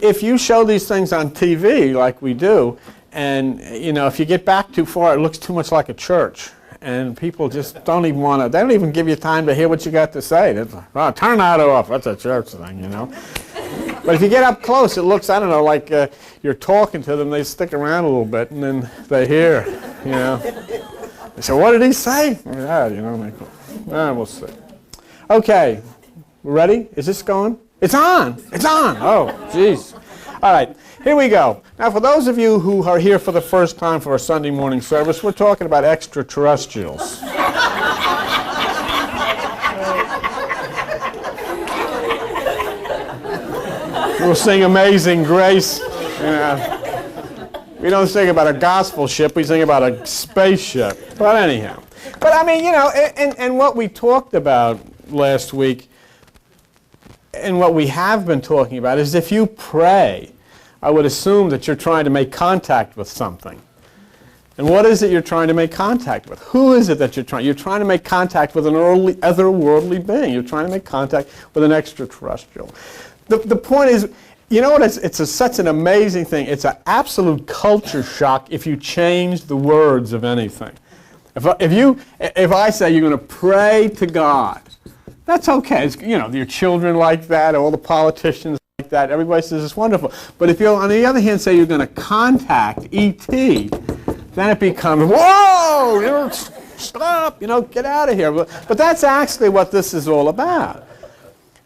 if you show these things on TV like we do, and if you get back too far, it looks too much like a church. And people just don't even want to, they don't even give you time to hear what you got to say. It's like, oh, turn that off, that's a church thing, But if you get up close, it looks, I don't know, like you're talking to them, they stick around a little bit, and then they hear, They say, what did he say? Yeah, we'll see. Okay, ready? Is this going? It's on! It's on! Oh, jeez. All right, here we go. Now, for those of you who are here for the first time for our Sunday morning service, we're talking about extraterrestrials. We'll sing Amazing Grace. We don't sing about a gospel ship, we sing about a spaceship. But anyhow. But I mean, and what we talked about last week, and what we have been talking about, is if you pray, I would assume that you're trying to make contact with something. And what is it you're trying to make contact with? Who is it that you're trying? You're trying to make contact with an otherworldly being. You're trying to make contact with an extraterrestrial. The point is, it's such an amazing thing. It's an absolute culture shock if you change the words of anything. If I say you're going to pray to God, that's okay. Your children like that, all the politicians like that. Everybody says it's wonderful. But if you, on the other hand, say you're going to contact E.T., then it becomes, whoa, stop, get out of here. But that's actually what this is all about.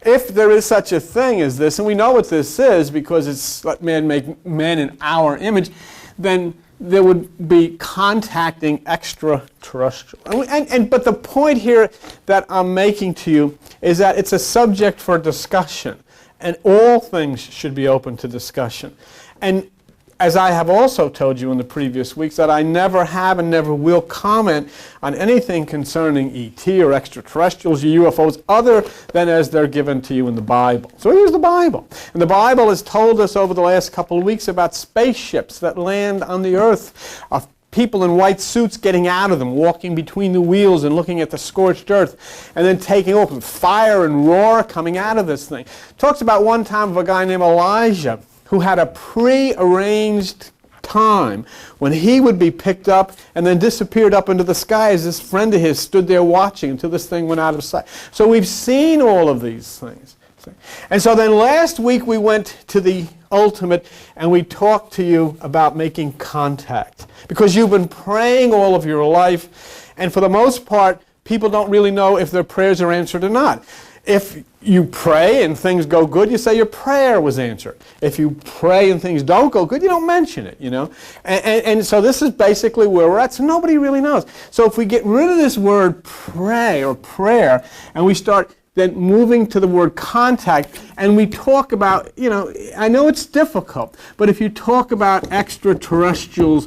If there is such a thing as this, and we know what this is because it's let man make man in our image, then there would be contacting extraterrestrial. But the point here that I'm making to you is that it's a subject for discussion, and all things should be open to discussion. And as I have also told you in the previous weeks, that I never have and never will comment on anything concerning E.T. or extraterrestrials or UFOs other than as they're given to you in the Bible. So here's the Bible. And the Bible has told us over the last couple of weeks about spaceships that land on the earth, of people in white suits getting out of them, walking between the wheels and looking at the scorched earth, and then taking open, fire and roar coming out of this thing. Talks about one time of a guy named Elijah who had a pre-arranged time when he would be picked up and then disappeared up into the sky as this friend of his stood there watching until this thing went out of sight. So we've seen all of these things. And so then last week we went to the ultimate and we talked to you about making contact. Because you've been praying all of your life, and for the most part, people don't really know if their prayers are answered or not. If you pray and things go good, you say your prayer was answered. If you pray and things don't go good, you don't mention it, And so this is basically where we're at, so nobody really knows. So if we get rid of this word pray or prayer, and we start then moving to the word contact, and we talk about, I know it's difficult, but if you talk about extraterrestrials,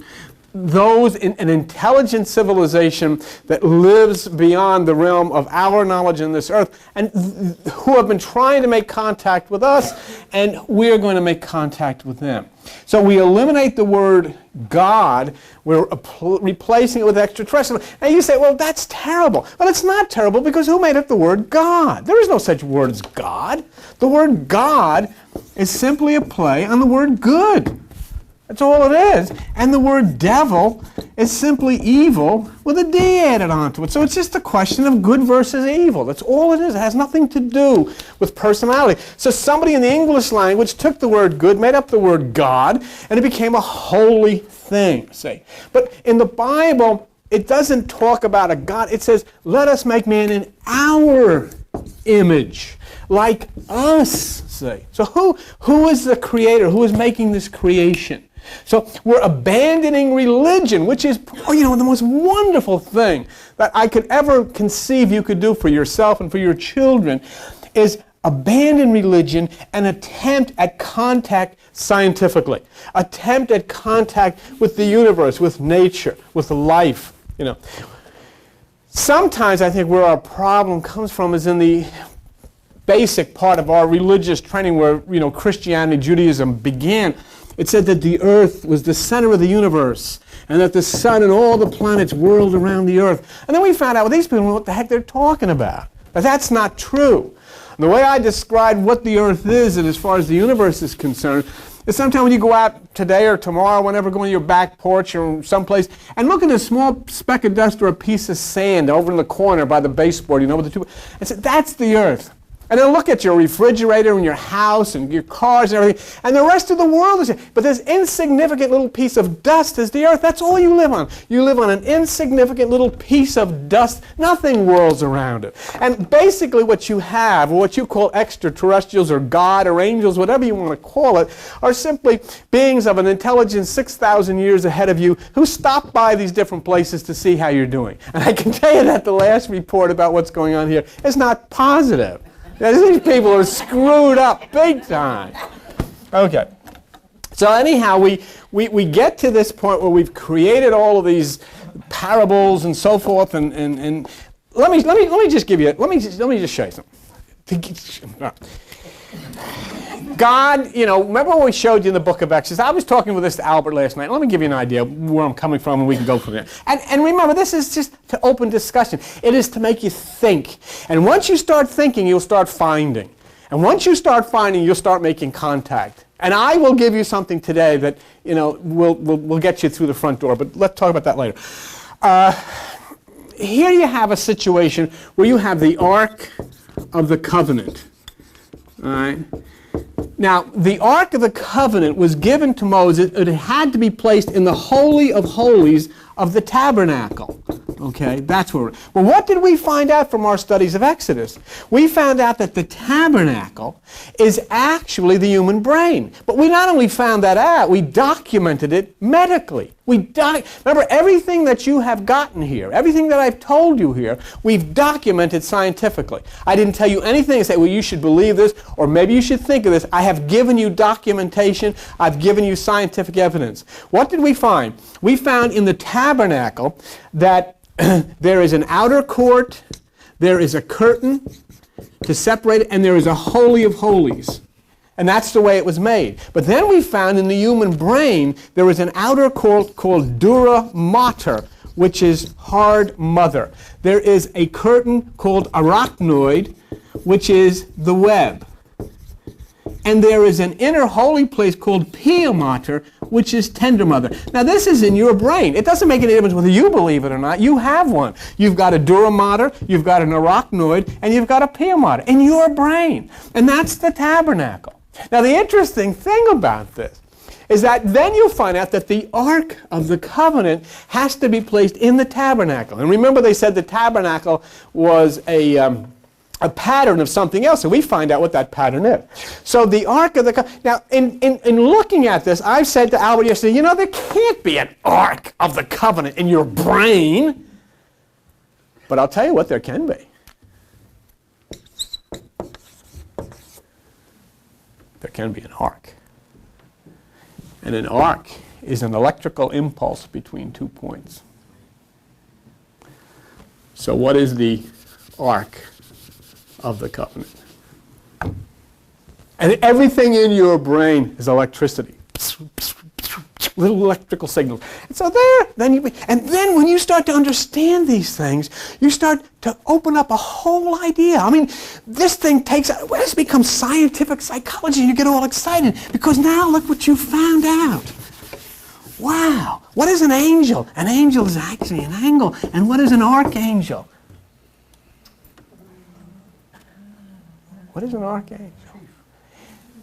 those in an intelligent civilization that lives beyond the realm of our knowledge in this earth, and who have been trying to make contact with us, and we're going to make contact with them. So we eliminate the word God, we're replacing it with extraterrestrial. And you say, well, that's terrible. Well, it's not terrible, because who made up the word God? There is no such word as God. The word God is simply a play on the word good. That's all it is. And the word devil is simply evil with a D added onto it. So it's just a question of good versus evil. That's all it is. It has nothing to do with personality. So somebody in the English language took the word good, made up the word God, and it became a holy thing, see. But in the Bible, it doesn't talk about a God. It says, let us make man in our image, like us, see. So who is the creator? Who is making this creation? So we're abandoning religion, which is, the most wonderful thing that I could ever conceive you could do for yourself and for your children, is abandon religion and attempt at contact scientifically. Attempt at contact with the universe, with nature, with life, Sometimes I think where our problem comes from is in the basic part of our religious training where, Christianity, Judaism began. It said that the earth was the center of the universe, and that the sun and all the planets whirled around the earth. And then we found out, these people don't know what the heck they're talking about. But that's not true. And the way I describe what the Earth is, and as far as the universe is concerned, is sometimes when you go out today or tomorrow, whenever, go on your back porch or someplace, and look at a small speck of dust or a piece of sand over in the corner by the baseboard, with the two, and say, that's the Earth. And then look at your refrigerator and your house and your cars and everything, and the rest of the world is here. But this insignificant little piece of dust is the Earth. That's all you live on. You live on an insignificant little piece of dust. Nothing whirls around it. And basically what you have, or what you call extraterrestrials or God or angels, whatever you want to call it, are simply beings of an intelligence 6,000 years ahead of you who stop by these different places to see how you're doing. And I can tell you that the last report about what's going on here is not positive. These people are screwed up big time. Okay. So anyhow, we get to this point where we've created all of these parables and so forth, and let me just give you, let me just show you something. God, remember what we showed you in the book of Exodus? I was talking with this to Albert last night. Let me give you an idea of where I'm coming from, and we can go from there. And remember, this is just to open discussion. It is to make you think. And once you start thinking, you'll start finding. And once you start finding, you'll start making contact. And I will give you something today that, will get you through the front door. But let's talk about that later. Here you have a situation where you have the Ark of the Covenant. All right. Now, the Ark of the Covenant was given to Moses. It had to be placed in the Holy of Holies of the tabernacle. Okay, that's where. Well, what did we find out from our studies of Exodus? We found out that the tabernacle is actually the human brain. But we not only found that out, we documented it medically. Remember, everything that you have gotten here, everything that I've told you here, we've documented scientifically. I didn't tell you anything and say, well, you should believe this, or maybe you should think of this. I have given you documentation. I've given you scientific evidence. What did we find? We found in the tabernacle that there is an outer court, there is a curtain to separate it, and there is a Holy of Holies. And that's the way it was made. But then we found in the human brain there is an outer court called dura mater, which is hard mother. There is a curtain called arachnoid, which is the web. And there is an inner holy place called pia mater, which is tender mother. Now this is in your brain. It doesn't make any difference whether you believe it or not. You have one. You've got a dura mater, you've got an arachnoid, and you've got a pia mater in your brain. And that's the tabernacle. Now the interesting thing about this is that then you'll find out that the Ark of the Covenant has to be placed in the tabernacle. And remember they said the tabernacle was a pattern of something else, and we find out what that pattern is. So the Ark of the Covenant. Now, in looking at this, I've said to Albert yesterday, there can't be an Ark of the Covenant in your brain. But I'll tell you what there can be. There can be an arc. And an arc is an electrical impulse between 2 points. So what is the Ark of the Covenant? And everything in your brain is electricity. Little electrical signals. And so then when you start to understand these things, you start to open up a whole idea. I mean, this thing this becomes scientific psychology, and you get all excited because now look what you found out. Wow. What is an angel? An angel is actually an angle. And what is an archangel? What is an archangel?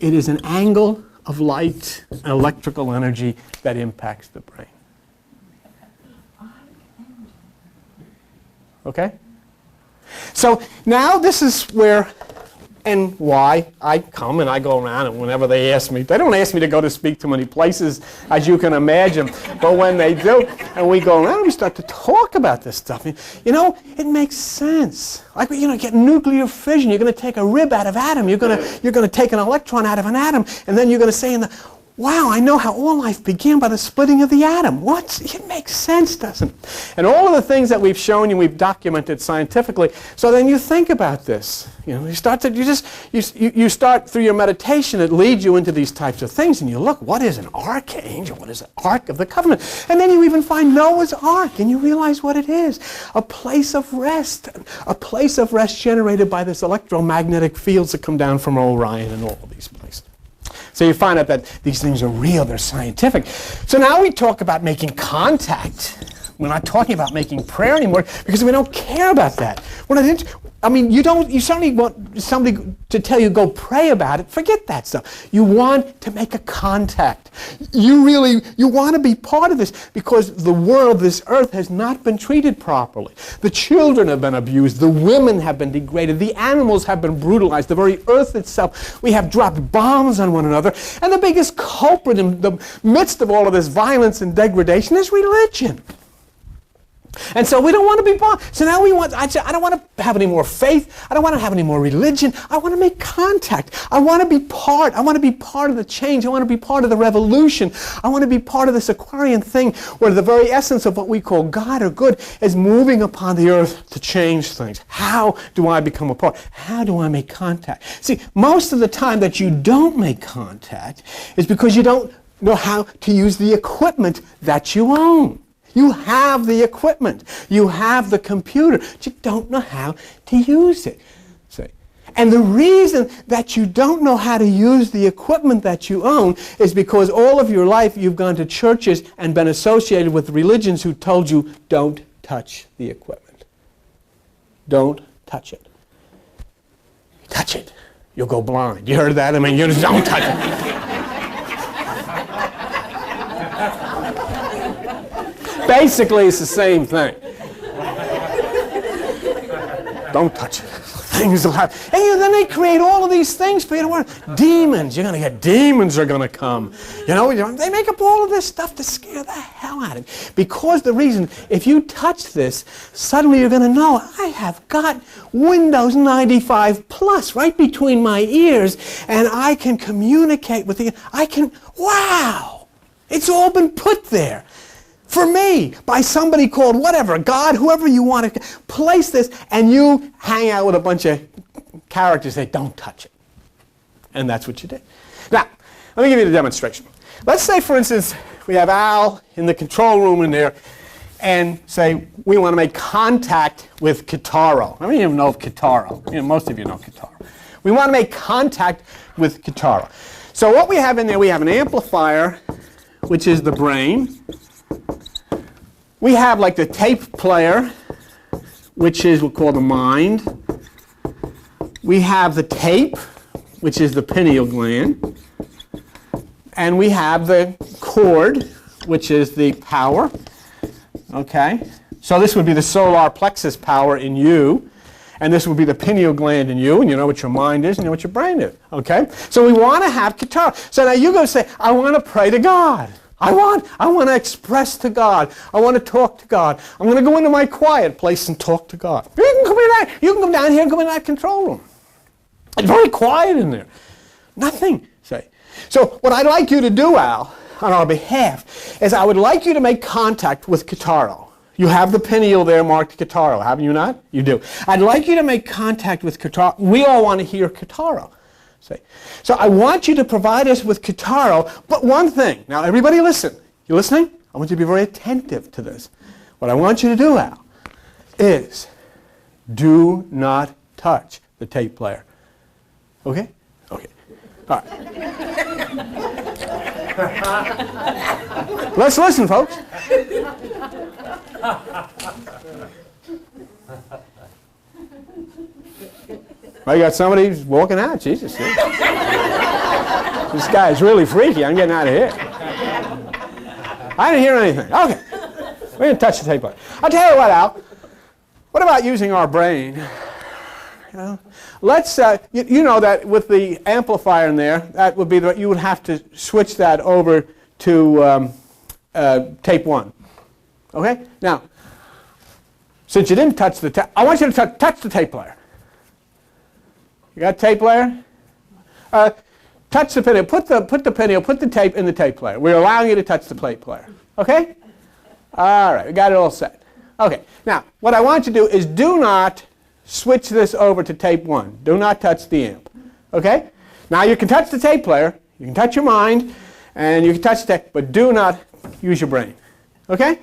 It is an angle of light and electrical energy that impacts the brain. Okay? So now this is where and why I come and I go around, and whenever they ask me, they don't ask me to go to speak to many places, as you can imagine, but when they do, and we go around and we start to talk about this stuff, it makes sense. Like, get nuclear fission, you're going to take a rib out of atom, you're going to take an electron out of an atom, and then you're going to say wow, I know how all life began by the splitting of the atom. What? It makes sense, doesn't it? And all of the things that we've shown you, we've documented scientifically. So then you think about this. You start through your meditation. It leads you into these types of things, and you look. What is an archangel? What is an ark of the covenant? And then you even find Noah's ark, and you realize what it is: a place of rest, generated by this electromagnetic fields that come down from Orion and all of these places. So you find out that these things are real, they're scientific. So now we talk about making contact. We're not talking about making prayer anymore because we don't care about that. We're not you certainly want somebody to tell you go pray about it. Forget that stuff. You want to make a contact. You want to be part of this because the world, this earth, has not been treated properly. The children have been abused. The women have been degraded. The animals have been brutalized. The very earth itself, we have dropped bombs on one another. And the biggest culprit in the midst of all of this violence and degradation is religion. And so we don't want to be part. So now I don't want to have any more faith. I don't want to have any more religion. I want to make contact. I want to be part. I want to be part of the change. I want to be part of the revolution. I want to be part of this Aquarian thing where the very essence of what we call God or good is moving upon the earth to change things. How do I become a part? How do I make contact? See, most of the time that you don't make contact is because you don't know how to use the equipment that you own. You have the equipment. You have the computer. But you don't know how to use it. See? And the reason that you don't know how to use the equipment that you own is because all of your life you've gone to churches and been associated with religions who told you, don't touch the equipment. Don't touch it. Touch it. You'll go blind. You heard that? I mean, you just don't touch it. Basically, it's the same thing. Don't touch it. Things will happen. And then they create all of these things for you to work. Demons. You're going to get demons are going to come. They make up all of this stuff to scare the hell out of you. Because the reason, if you touch this, suddenly you're going to know, I have got Windows 95 Plus right between my ears, and I can communicate with you. Wow! It's all been put there. For me, by somebody called whatever, God, whoever you want to place this, and you hang out with a bunch of characters that don't touch it. And that's what you did. Now, let me give you the demonstration. Let's say, for instance, we have Al in the control room in there, and say we want to make contact with Kitaro. I don't even know of Kitaro. Most of you know Kitaro. We want to make contact with Kitaro. So what we have in there, we have an amplifier, which is the brain. We have like the tape player, which is what we call the mind. We have the tape, which is the pineal gland. And we have the cord, which is the power. Okay? So this would be the solar plexus power in you. And this would be the pineal gland in you. And you know what your mind is, and you know what your brain is. Okay? So we want to have Kitaro. So now you go say, I want to pray to God. I want to express to God. I want to talk to God. I'm going to go into my quiet place and talk to God. You can come down here and go in that control room. It's very quiet in there. Nothing, say. So what I'd like you to do, Al, on our behalf, is I would like you to make contact with Kitaro. You have the pineal there marked Kitaro, haven't you not? You do. I'd like you to make contact with Kitaro. We all want to hear Kitaro. So I want you to provide us with Kitaro, but one thing. Now everybody listen. You listening? I want you to be very attentive to this. What I want you to do, Al, is do not touch the tape player. Okay? Okay. All right. Let's listen, folks. I got somebody who's walking out. Jesus. This guy is really freaky. I'm getting out of here. I didn't hear anything. Okay. We're going to touch the tape player. I'll tell you what, Al. What about using our brain? Let's, you know that with the amplifier in there, that would be you would have to switch that over to tape 1. Okay? Now, since you didn't touch the tape, I want you to touch the tape player. You got a tape player? touch the pinneo. Put the pinneo, put the tape in the tape player. We're allowing you to touch the tape player. Okay? All right, we got it all set. Okay, now what I want you to do is do not switch this over to tape 1. Do not touch the amp. Okay? Now you can touch the tape player, you can touch your mind, and you can touch the tape, but do not use your brain. Okay?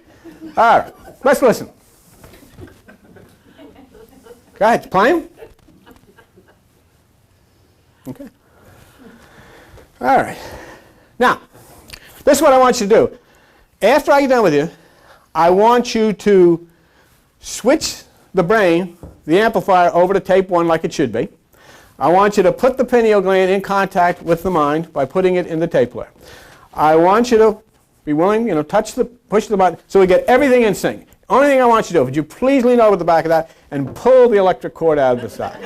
All right, let's listen. Go ahead, play 'em. Okay. All right. Now, this is what I want you to do. After I get done with you, I want you to switch the brain, the amplifier, over to tape 1 like it should be. I want you to put the pineal gland in contact with the mind by putting it in the tape player. I want you to be willing, push the button so we get everything in sync. Only thing I want you to do, would you please lean over the back of that and pull the electric cord out of the side.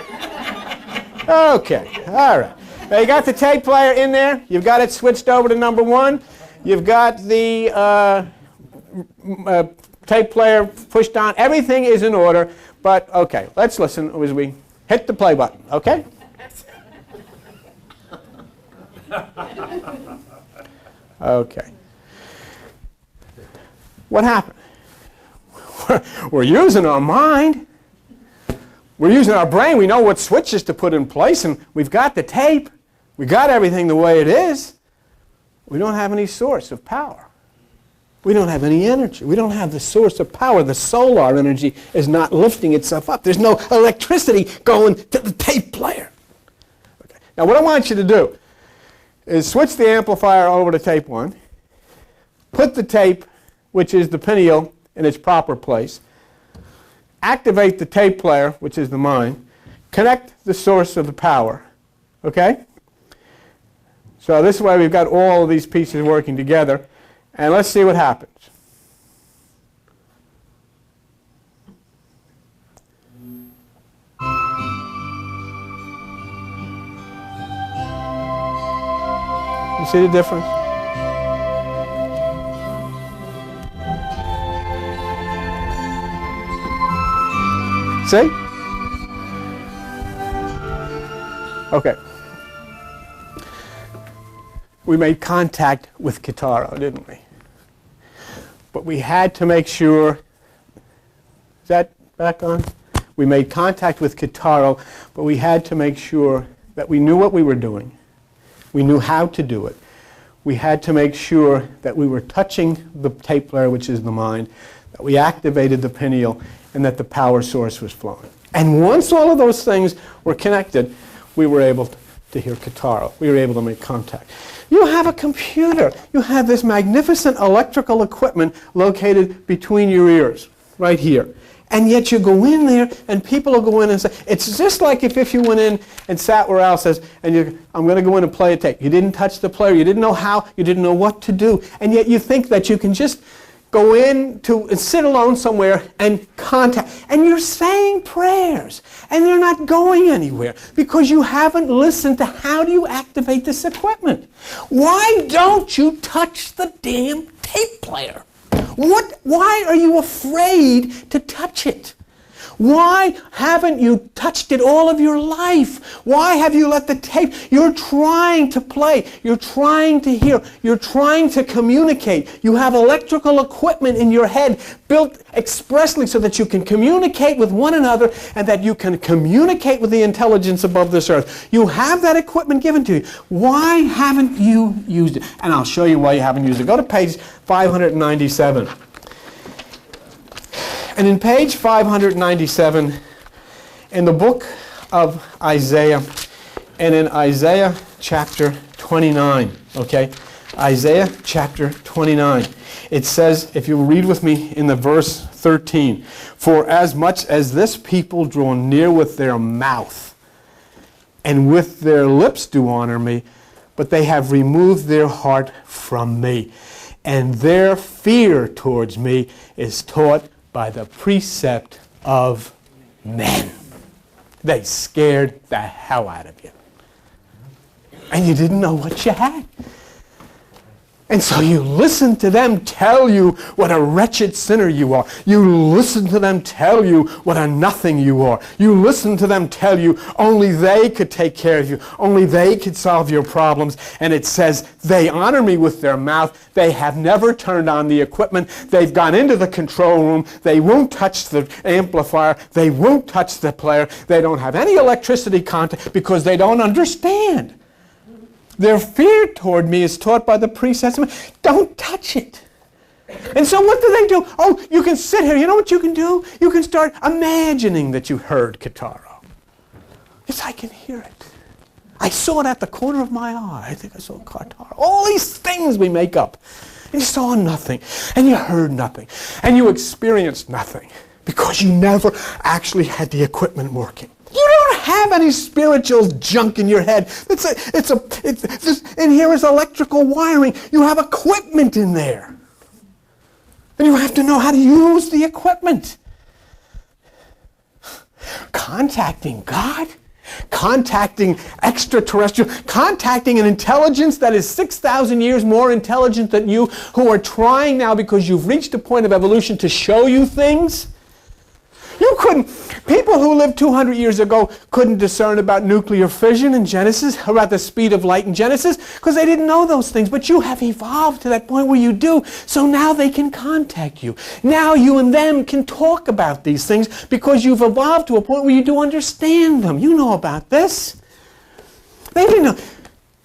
Okay, all right. Now you got the tape player in there. You've got it switched over to number 1. You've got the tape player pushed on. Everything is in order, but okay, let's listen as we hit the play button, okay? Okay. What happened? We're using our mind. We're using our brain. We know what switches to put in place, and we've got the tape. We got everything the way it is. We don't have any source of power. We don't have any energy. We don't have the source of power. The solar energy is not lifting itself up. There's no electricity going to the tape player. Okay. Now what I want you to do is switch the amplifier over to tape 1, put the tape, which is the pineal, in its proper place, activate the tape player, which is the mind, connect the source of the power, okay? So this way we've got all of these pieces working together, and let's see what happens. You see the difference? See? Okay. We made contact with Kitaro, didn't we? But we had to make sure, is that back on? We made contact with Kitaro, but we had to make sure that we knew what we were doing. We knew how to do it. We had to make sure that we were touching the tape player, which is the mind, that we activated the pineal, and that the power source was flowing. And once all of those things were connected, we were able to hear Kitaro. We were able to make contact. You have a computer. You have this magnificent electrical equipment located between your ears, right here. And yet you go in there, and people will go in and say, it's just like if you went in and sat where Al says, and I'm going to go in and play a tape. You didn't touch the player. You didn't know how. You didn't know what to do. And yet you think that you can just go in and sit alone somewhere and contact. And you're saying prayers, and they're not going anywhere because you haven't listened to how do you activate this equipment. Why don't you touch the damn tape player? Why are you afraid to touch it? Why haven't you touched it all of your life? Why have you let the tape? You're trying to play. You're trying to hear. You're trying to communicate. You have electrical equipment in your head built expressly so that you can communicate with one another and that you can communicate with the intelligence above this earth. You have that equipment given to you. Why haven't you used it? And I'll show you why you haven't used it. Go to page 597. And in page 597, in the book of Isaiah, and in Isaiah chapter 29, okay? Isaiah chapter 29. It says, if you read with me in the verse 13, for as much as this people draw near with their mouth, and with their lips do honor me, but they have removed their heart from me, and their fear towards me is taught by the precept of men. They scared the hell out of you. And you didn't know what you had. And so you listen to them tell you what a wretched sinner you are. You listen to them tell you what a nothing you are. You listen to them tell you only they could take care of you. Only they could solve your problems. And it says, they honor me with their mouth. They have never turned on the equipment. They've gone into the control room. They won't touch the amplifier. They won't touch the player. They don't have any electricity contact because they don't understand. Their fear toward me is taught by the precepts. Don't touch it. And so what do? Oh, you can sit here. You know what you can do? You can start imagining that you heard Kitaro. Yes, I can hear it. I saw it at the corner of my eye. I think I saw Kitaro. All these things we make up. And you saw nothing. And you heard nothing. And you experienced nothing. Because you never actually had the equipment working. You don't have any spiritual junk in your head. And here is electrical wiring. You have equipment in there. And you have to know how to use the equipment. Contacting God, contacting extraterrestrial, contacting an intelligence that is 6,000 years more intelligent than you, who are trying now because you've reached a point of evolution to show you things. You couldn't, people who lived 200 years ago couldn't discern about nuclear fission in Genesis, or about the speed of light in Genesis, because they didn't know those things. But you have evolved to that point where you do, so now they can contact you. Now you and them can talk about these things because you've evolved to a point where you do understand them. You know about this. They didn't know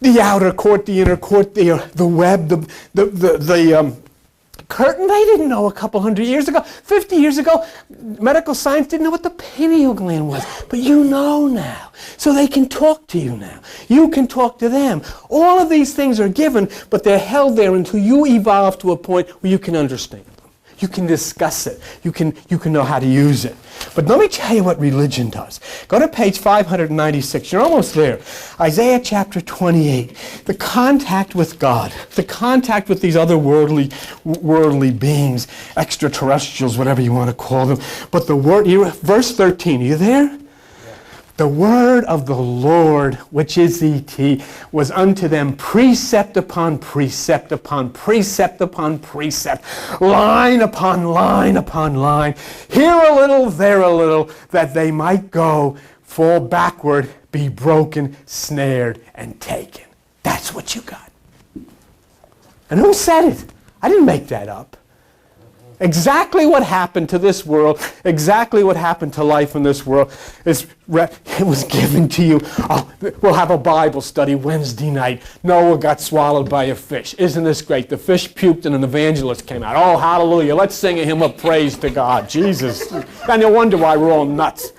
the outer court, the inner court, the web, the curtain. They didn't know a couple hundred years ago. 50 years ago, medical science didn't know what the pineal gland was. But you know now. So they can talk to you now. You can talk to them. All of these things are given, but they're held there until you evolve to a point where you can understand them. You can discuss it. You can know how to use it. But let me tell you what religion does. Go to page 596. You're almost there. Isaiah chapter 28. The contact with God. The contact with these other worldly beings, extraterrestrials, whatever you want to call them. But the word, verse 13, are you there? The word of the Lord, which is E.T., was unto them precept upon precept upon precept upon precept, line upon line upon line, here a little, there a little, that they might go, fall backward, be broken, snared, and taken. That's what you got. And who said it? I didn't make that up. Exactly what happened to this world, exactly what happened to life in this world, it was given to you. Oh, we'll have a Bible study Wednesday night. Noah got swallowed by a fish. Isn't this great? The fish puked and an evangelist came out. Oh, hallelujah. Let's sing a hymn of praise to God. Jesus. And you'll wonder why we're all nuts.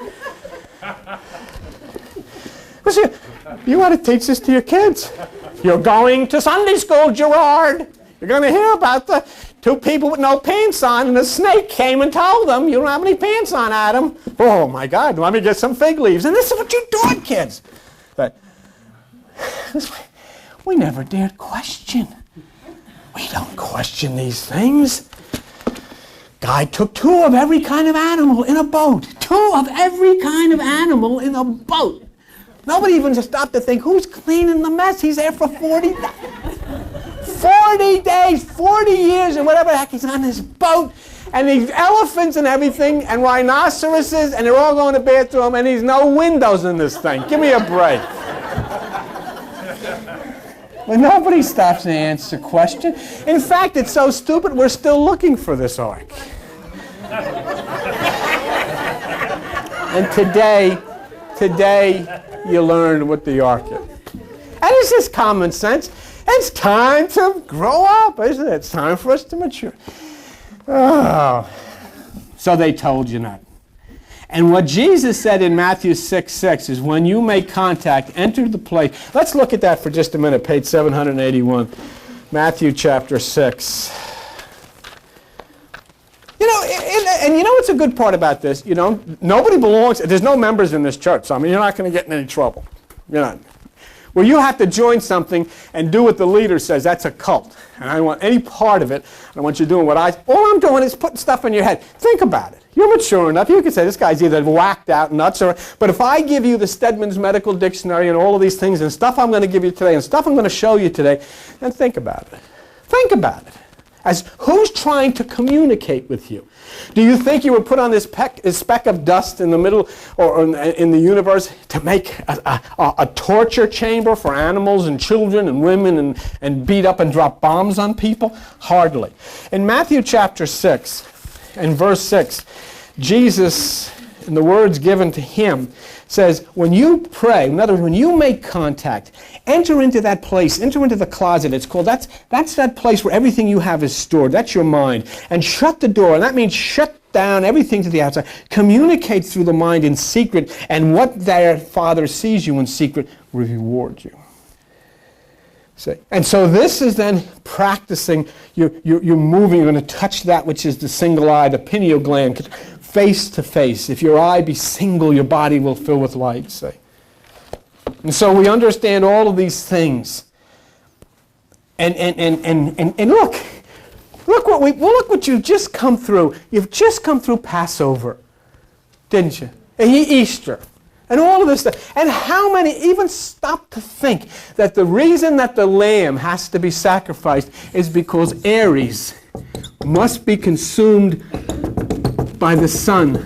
You want to teach this to your kids. You're going to Sunday school, Gerard. You're going to hear about the two people with no pants on, and a snake came and told them, you don't have any pants on, Adam. Oh, my God, let me get some fig leaves. And this is what you're doing, kids. But we never dared question. We don't question these things. God took two of every kind of animal in a boat. Two of every kind of animal in a boat. Nobody even just stopped to think, who's cleaning the mess? He's there for 40 days. 40 days, 40 years, and whatever the heck, he's on this boat, and these elephants and everything, and rhinoceroses, and they're all going to the bathroom, and there's no windows in this thing. Give me a break. But nobody stops to answer the question. In fact, it's so stupid, we're still looking for this ark. And today, you learned what the ark is. And it's just common sense. It's time to grow up, isn't it? It's time for us to mature. Oh. So they told you not. And what Jesus said in Matthew 6:6 is when you make contact, enter the place. Let's look at that for just a minute, page 781. Matthew chapter 6. You know, and you know what's a good part about this? You know, nobody belongs, there's no members in this church, so I mean, you're not going to get in any trouble. You're not. Where you have to join something and do what the leader says, that's a cult. And I don't want any part of it. I want you doing all I'm doing is putting stuff in your head. Think about it. You're mature enough. You can say this guy's either whacked out nuts but if I give you the Stedman's Medical Dictionary and all of these things and stuff I'm going to give you today and stuff I'm going to show you today, then think about it. Think about it. As who's trying to communicate with you? Do you think you were put on this speck of dust in the middle or in the universe to make a torture chamber for animals and children and women and beat up and drop bombs on people? Hardly. In Matthew chapter 6 and verse 6, Jesus, in the words given to him, says, when you pray, in other words, when you make contact, enter into that place, enter into the closet. It's called, that's that place where everything you have is stored. That's your mind. And shut the door. And that means shut down everything to the outside. Communicate through the mind in secret. And what their Father sees you in secret will reward you. See? And so this is then practicing. You're moving. You're going to touch that which is the single eye, the pineal gland, face to face. If your eye be single, your body will fill with light. See? And so we understand all of these things. And look what you've just come through. You've just come through Passover, didn't you? And Easter. And all of this stuff. And how many even stop to think that the reason that the lamb has to be sacrificed is because Aries must be consumed by the sun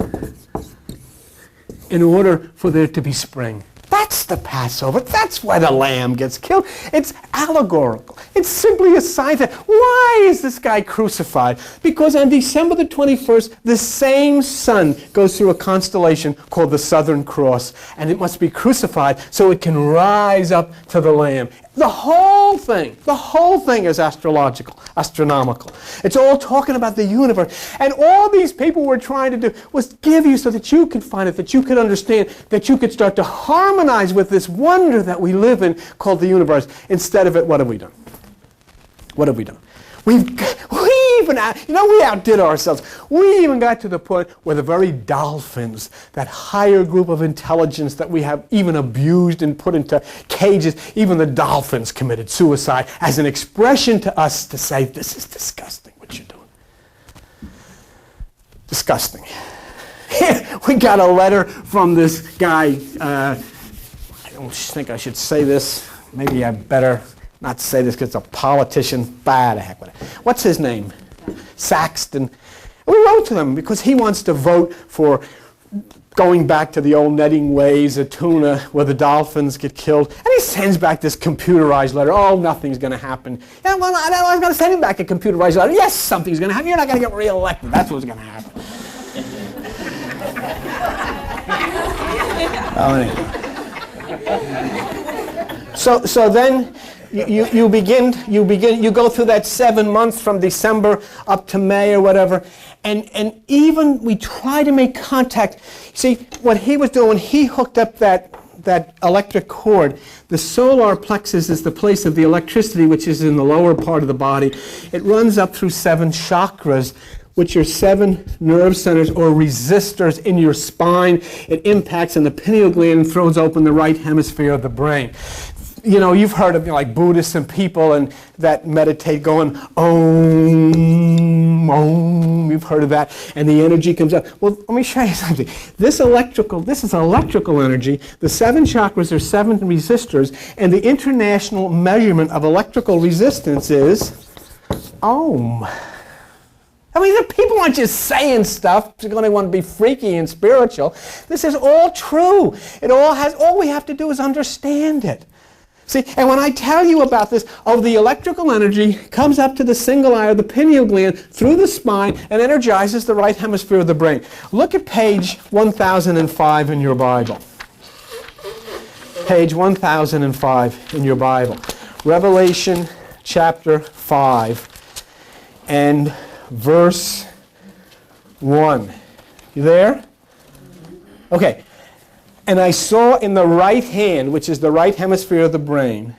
in order for there to be spring. That's the Passover. That's why the lamb gets killed. It's allegorical. It's simply a sign that, why is this guy crucified? Because on December the 21st, the same sun goes through a constellation called the Southern Cross, and it must be crucified so it can rise up to the lamb. The whole thing is astronomical. It's all talking about the universe. And all these people were trying to do was give you so that you could find it, that you could understand, that you could start to harmonize with this wonder that we live in called the universe. Instead of it, what have we done? What have we done? We outdid ourselves. We even got to the point where the very dolphins, that higher group of intelligence that we have even abused and put into cages, even the dolphins committed suicide as an expression to us to say, this is disgusting what you're doing. Disgusting. We got a letter from this guy. I don't think I should say this. Maybe I better not say this because it's a politician. Bad the heck with it. What's his name? Saxton. We wrote to him because he wants to vote for going back to the old netting ways of tuna where the dolphins get killed. And he sends back this computerized letter. Oh, nothing's going to happen. Yeah, well, I was going to send him back a computerized letter. Yes, something's going to happen. You're not going to get reelected. That's what's going to happen. So then you go through that 7 months from December up to May or whatever, and even we try to make contact. See, what he was doing, he hooked up that electric cord. The solar plexus is the place of the electricity, which is in the lower part of the body. It runs up through 7 chakras, which are 7 nerve centers or resistors in your spine. It impacts in the pineal gland and throws open the right hemisphere of the brain. You know, you've heard of like Buddhists and people and that meditate going, Om, Om. You've heard of that, and the energy comes up. Well, let me show you something. This is electrical energy. The 7 chakras are 7 resistors, and the international measurement of electrical resistance is Om. I mean, the people aren't just saying stuff because they want to be freaky and spiritual. This is all true. All we have to do is understand it. See, and when I tell you about this, the electrical energy comes up to the single eye of the pineal gland through the spine and energizes the right hemisphere of the brain. Look at page 1005 in your Bible. Page 1005 in your Bible. Revelation chapter 5 and verse 1. You there? Okay. And I saw in the right hand, which is the right hemisphere of the brain,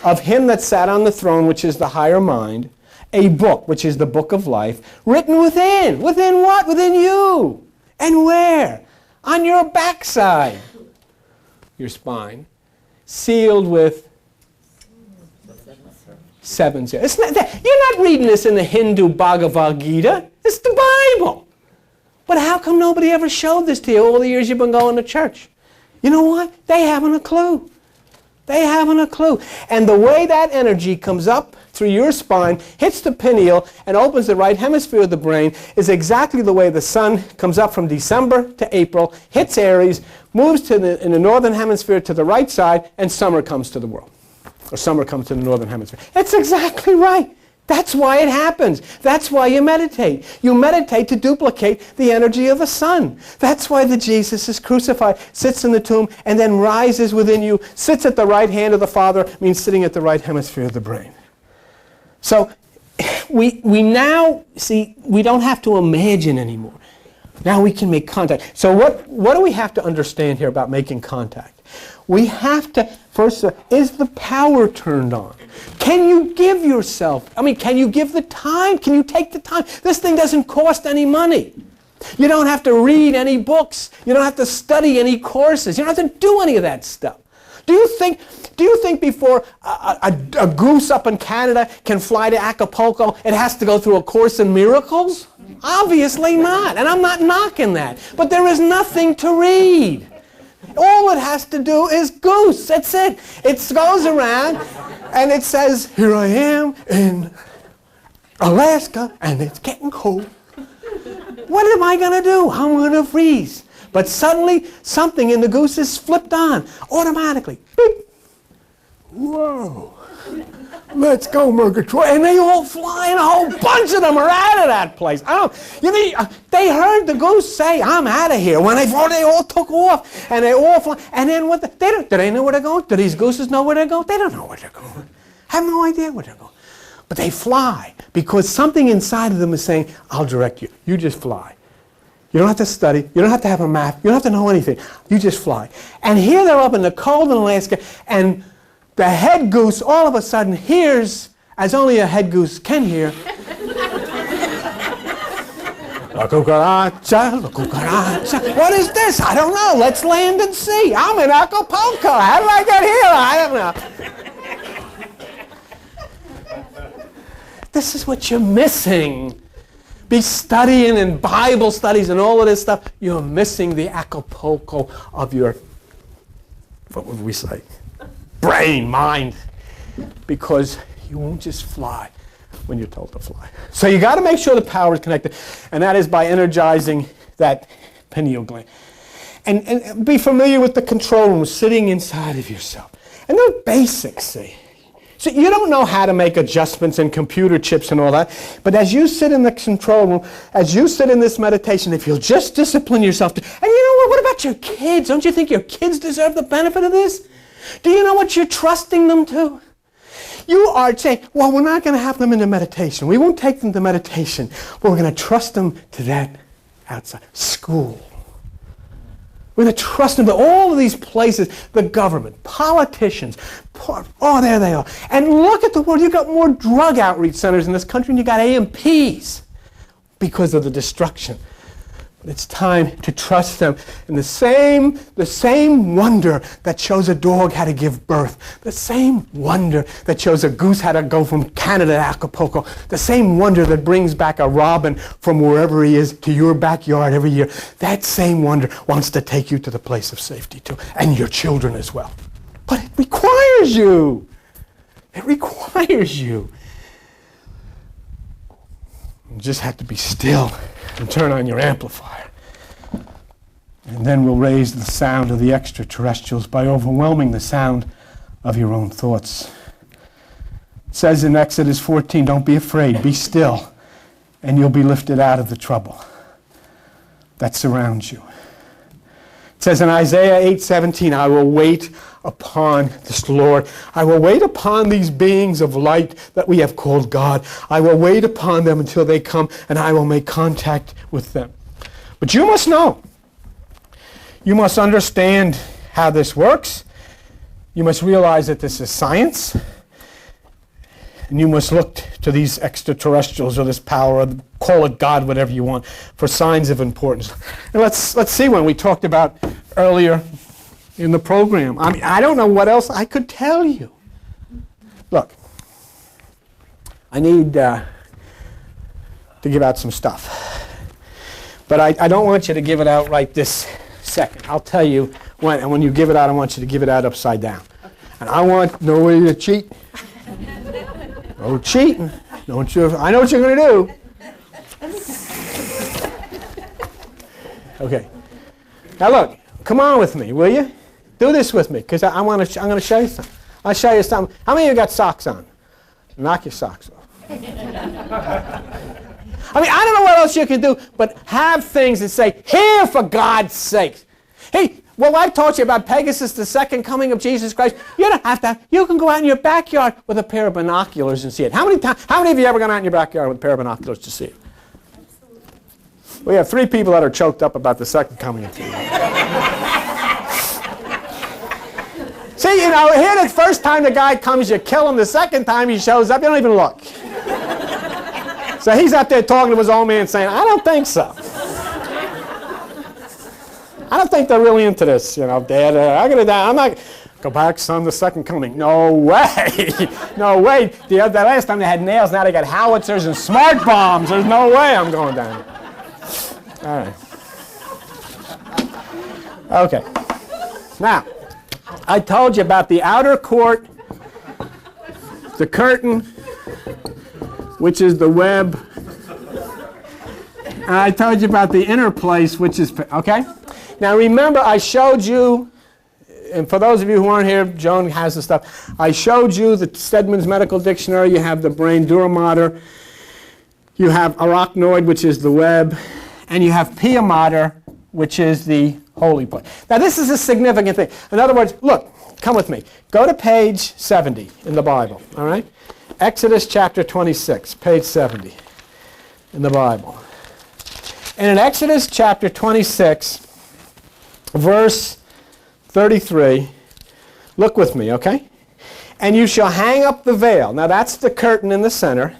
of him that sat on the throne, which is the higher mind, a book, which is the book of life, written within. Within what? Within you. And where? On your backside. Your spine. Sealed with 7 seals. You're not reading this in the Hindu Bhagavad Gita. It's the Bible. But how come nobody ever showed this to you all the years you've been going to church? You know what? They haven't a clue. They haven't a clue. And the way that energy comes up through your spine, hits the pineal, and opens the right hemisphere of the brain is exactly the way the sun comes up from December to April, hits Aries, moves to in the northern hemisphere to the right side, and summer comes to the world. Or summer comes to the northern hemisphere. It's exactly right. That's why it happens. That's why you meditate. You meditate to duplicate the energy of the sun. That's why the Jesus is crucified, sits in the tomb, and then rises within you, sits at the right hand of the Father, means sitting at the right hemisphere of the brain. So we now, see, we don't have to imagine anymore. Now we can make contact. So what do we have to understand here about making contact? We have to, first, is the power turned on? Can you give yourself, can you give the time? Can you take the time? This thing doesn't cost any money. You don't have to read any books. You don't have to study any courses. You don't have to do any of that stuff. Do you think before a goose up in Canada can fly to Acapulco, it has to go through a course in miracles? Obviously not, and I'm not knocking that. But there is nothing to read. All it has to do is goose. That's it. It goes around and it says, here I am in Alaska and it's getting cold. What am I going to do? I'm going to freeze. But suddenly something in the goose is flipped on automatically. Beep. Whoa. Let's go, Murgatroyd. And they all fly, and a whole bunch of them are out of that place. They heard the goose say, I'm out of here, when they all took off, and they all fly. And then do they know where they're going? Do these gooses know where they're going? They don't know where they're going. Have no idea where they're going. But they fly, because something inside of them is saying, I'll direct you. You just fly. You don't have to study. You don't have to have a map. You don't have to know anything. You just fly. And here they're up in the cold in Alaska, and the head goose all of a sudden hears, as only a head goose can hear, La cucaracha, la cucaracha. What is this? I don't know. Let's land and see. I'm in Acapulco. How did I get here? I don't know. This is what you're missing. Be studying and Bible studies and all of this stuff. You're missing the Acapulco of your, what would we say? Brain, mind, because you won't just fly when you're told to fly. So you got to make sure the power is connected, and that is by energizing that pineal gland. And be familiar with the control room sitting inside of yourself. And they're basics, see. So you don't know how to make adjustments in computer chips and all that, but as you sit in the control room, as you sit in this meditation, if you'll just discipline yourself to, and you know what about your kids? Don't you think your kids deserve the benefit of this? Do you know what you're trusting them to? You are saying, well, we're not going to have them into meditation. We won't take them to meditation, but we're going to trust them to that outside school. We're going to trust them to all of these places, the government, politicians. Oh, there they are. And look at the world. You've got more drug outreach centers in this country than you've got AMPs because of the destruction. It's time to trust them in the same wonder that shows a dog how to give birth, the same wonder that shows a goose how to go from Canada to Acapulco, the same wonder that brings back a robin from wherever he is to your backyard every year. That same wonder wants to take you to the place of safety too, and your children as well. But it requires you. It requires you. You just have to be still and turn on your amplifier. And then we'll raise the sound of the extraterrestrials by overwhelming the sound of your own thoughts. It says in Exodus 14, don't be afraid, be still, and you'll be lifted out of the trouble that surrounds you. It says in Isaiah 8:17, I will wait upon this Lord. I will wait upon these beings of light that we have called God. I will wait upon them until they come, and I will make contact with them. But you must know. You must understand how this works. You must realize that this is science. And you must look to these extraterrestrials or this power, or call it God, whatever you want, for signs of importance. And let's see when we talked about earlier in the program. I don't know what else I could tell you. Look, I need to give out some stuff. But I don't want you to give it out right this second. I'll tell you when, and when you give it out, I want you to give it out upside down. And I want nobody to cheat. No cheating. Don't you? I know what you're going to do. Okay. Now look, come on with me, will you? Do this with me, because I'm going to show you something. I'll show you something. How many of you got socks on? Knock your socks off. I mean, I don't know what else you can do, but have things that say, here for God's sake. Hey, well, I've taught you about Pegasus, the second coming of Jesus Christ. You don't have to. You can go out in your backyard with a pair of binoculars and see it. How many of you ever gone out in your backyard with a pair of binoculars to see it? We have 3 people that are choked up about the second coming of Jesus. See, you know, here the first time the guy comes, you kill him. The second time he shows up, you don't even look. So he's out there talking to his old man saying, I don't think so. I don't think they're really into this, you know, Dad. I'm not, go back, son, the second coming. No way. No way. The last time they had nails, now they got howitzers and smart bombs. There's no way I'm going down. All right. Okay. Now, I told you about the outer court, the curtain, which is the web. And I told you about the inner place, which is, okay? Now remember, I showed you, and for those of you who aren't here, Joan has the stuff. I showed you the Stedman's Medical Dictionary. You have the brain dura mater. You have arachnoid, which is the web. And you have pia mater, which is the holy place. Now this is a significant thing. In other words, look, come with me. Go to page 70 in the Bible, all right? Exodus chapter 26, page 70 in the Bible. And in Exodus chapter 26, verse 33, look with me, okay? And you shall hang up the veil. Now that's the curtain in the center,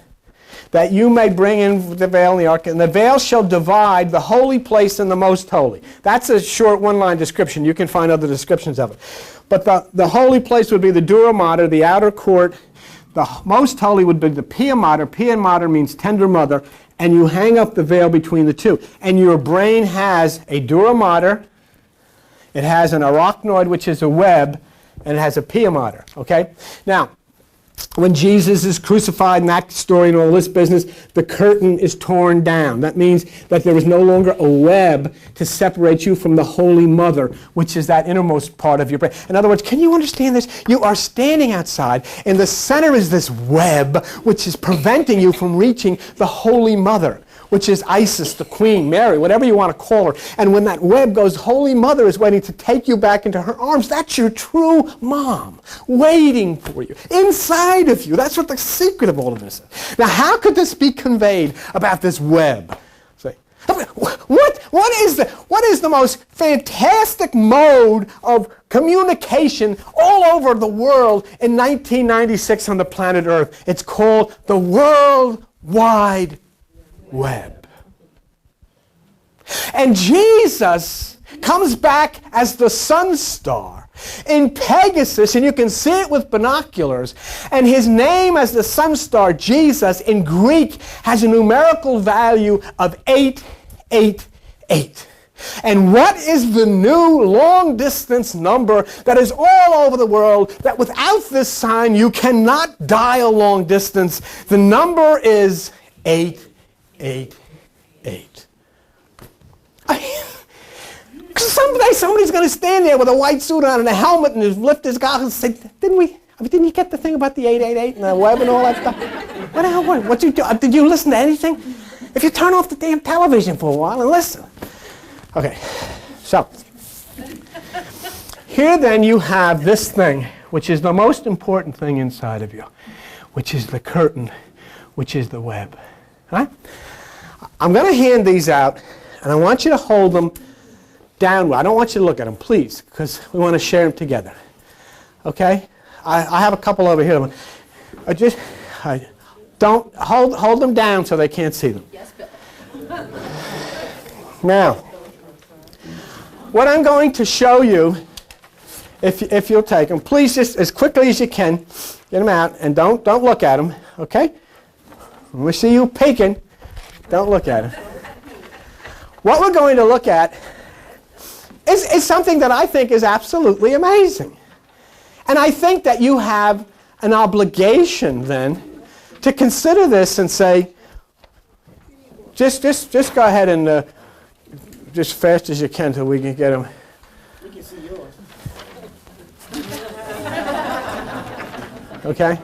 that you may bring in the veil in the ark, and the veil shall divide the holy place and the most holy. That's a short one-line description. You can find other descriptions of it. But the holy place would be the dura mater, the outer court. The most holy would be the pia mater. Pia mater means tender mother. And you hang up the veil between the two. And your brain has a dura mater. It has an arachnoid, which is a web. And it has a pia mater. Okay? Now, when Jesus is crucified in that story and all this business, the curtain is torn down. That means that there is no longer a web to separate you from the Holy Mother, which is that innermost part of your brain. In other words, can you understand this? You are standing outside, and the center is this web, which is preventing you from reaching the Holy Mother, which is Isis, the Queen, Mary, whatever you want to call her. And when that web goes, Holy Mother is waiting to take you back into her arms. That's your true mom, waiting for you, inside of you. That's what the secret of all of this is. Now, how could this be conveyed about this web? Say, what is the most fantastic mode of communication all over the world in 1996 on the planet Earth? It's called the World Wide Web. And Jesus comes back as the sun star in Pegasus, and you can see it with binoculars. And his name as the sun star, Jesus, in Greek has a numerical value of 888. And what is the new long-distance number that is all over the world, that without this sign you cannot dial long distance? The number is 888. Someday somebody's going to stand there with a white suit on and a helmet and lift his goggles and say, didn't you get the thing about the 888 and the web and all that stuff? What the hell, what you do? Did you listen to anything? If you turn off the damn television for a while and listen. Okay, so here then you have this thing, which is the most important thing inside of you, which is the curtain, which is the web. Right? I'm going to hand these out, and I want you to hold them downward. I don't want you to look at them, please, because we want to share them together. Okay? I have a couple over here. Don't hold them down so they can't see them. Yes, Bill. Now, what I'm going to show you, if you'll take them, please just as quickly as you can, get them out, and don't look at them. Okay? When we see you peeking, don't look at them. What we're going to look at is something that I think is absolutely amazing. And I think that you have an obligation then to consider this and say, just go ahead and just fast as you can till we can get them. We can see yours. Okay?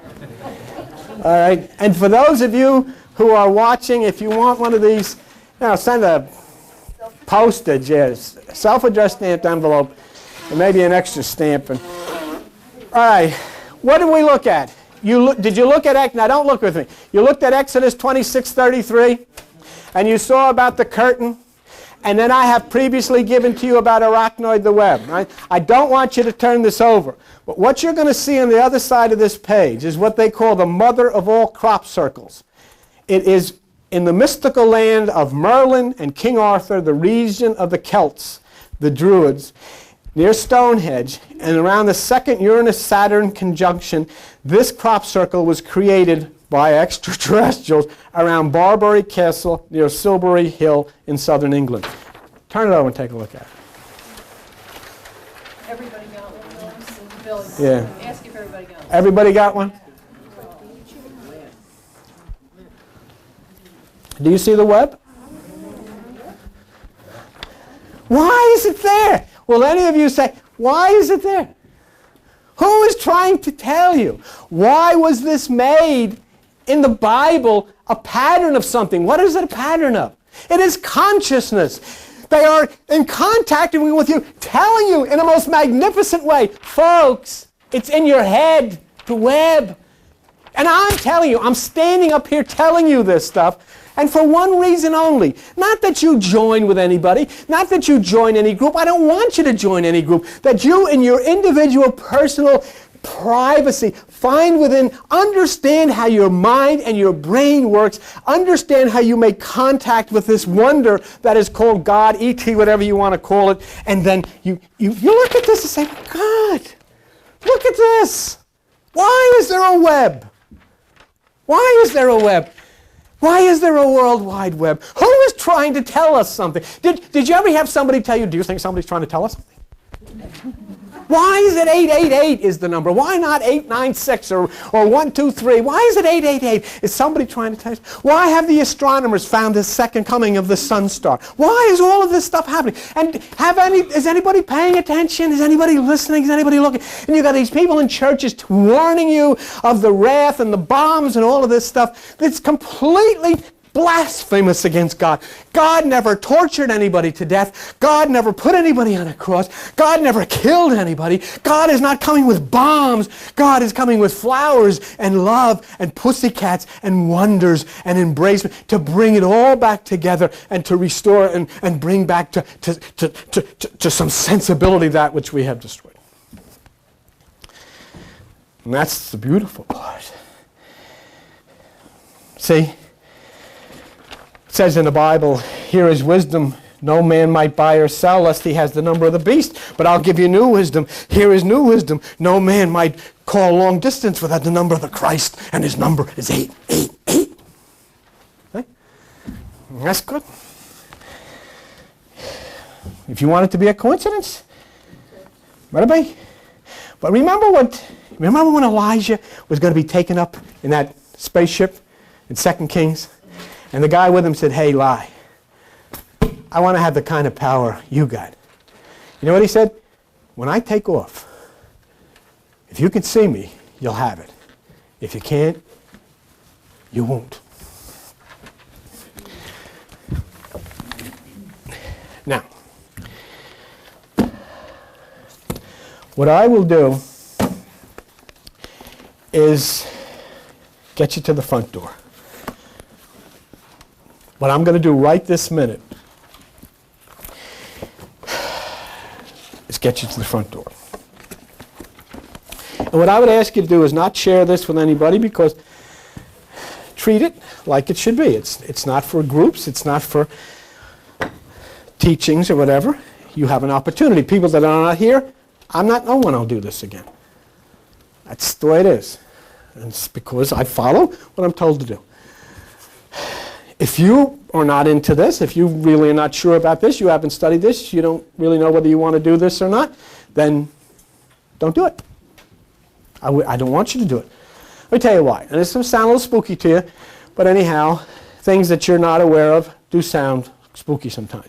All right. And for those of you who are watching, if you want one of these, send a postage, yes, self-addressed stamped envelope, and maybe an extra stamp. And all right. What did we look at? Did you look at, now don't look with me. You looked at Exodus 26:33, and you saw about the curtain, and then I have previously given to you about arachnoid the web. Right? I don't want you to turn this over, but what you're going to see on the other side of this page is what they call the mother of all crop circles. It is in the mystical land of Merlin and King Arthur, the region of the Celts, the Druids, near Stonehenge, and around the second Uranus-Saturn conjunction, this crop circle was created by extraterrestrials around Barbury Castle near Silbury Hill in southern England. Turn it over and take a look at it. Everybody got one. Bill, Yeah. ask if everybody got one. Everybody got one? Do you see the web? Why is it there? Will any of you say, why is it there? Who is trying to tell you? Why was this made in the Bible a pattern of something? What is it a pattern of? It is consciousness. They are in contact with you, telling you in a most magnificent way, folks, it's in your head, the web. And I'm telling you, I'm standing up here telling you this stuff, and for one reason only. Not that you join with anybody, not that you join any group. I don't want you to join any group. That you in your individual personal privacy find within, understand how your mind and your brain works, understand how you make contact with this wonder that is called God, E.T., whatever you want to call it, and then you look at this and say, God, look at this. Why is there a web? Why is there a web? Why is there a World Wide Web? Who is trying to tell us something? Did you ever have somebody tell you, do you think somebody's trying to tell us something? Why is it 888 is the number? Why not 896 or 123? Why is it 888? Is somebody trying to tell us? Why have the astronomers found the second coming of the sun star? Why is all of this stuff happening? And is anybody paying attention? Is anybody listening? Is anybody looking? And you got these people in churches warning you of the wrath and the bombs and all of this stuff. It's completely blasphemous against God. God never tortured anybody to death. God never put anybody on a cross. God never killed anybody. God is not coming with bombs. God is coming with flowers and love and pussycats and wonders and embracement to bring it all back together and to restore and bring back to some sensibility that which we have destroyed. And that's the beautiful part. See? It says in the Bible, here is wisdom. No man might buy or sell lest he has the number of the beast. But I'll give you new wisdom. Here is new wisdom. No man might call long distance without the number of the Christ. And his number is 888. Okay? That's good. If you want it to be a coincidence, let it be. But remember when Elijah was going to be taken up in that spaceship in 2 Kings? And the guy with him said, hey, Eli, I want to have the kind of power you got. You know what he said? When I take off, if you can see me, you'll have it. If you can't, you won't. Now, what I will do is get you to the front door. What I'm going to do right this minute is get you to the front door. And what I would ask you to do is not share this with anybody, because treat it like it should be. It's not for groups. It's not for teachings or whatever. You have an opportunity. People that are not here, I'm not no one. I'll do this again. That's the way it is. And it's because I follow what I'm told to do. If you are not into this, if you really are not sure about this, you haven't studied this, you don't really know whether you want to do this or not, then don't do it. I don't want you to do it. Let me tell you why. And this will sound a little spooky to you, but anyhow, things that you're not aware of do sound spooky sometimes.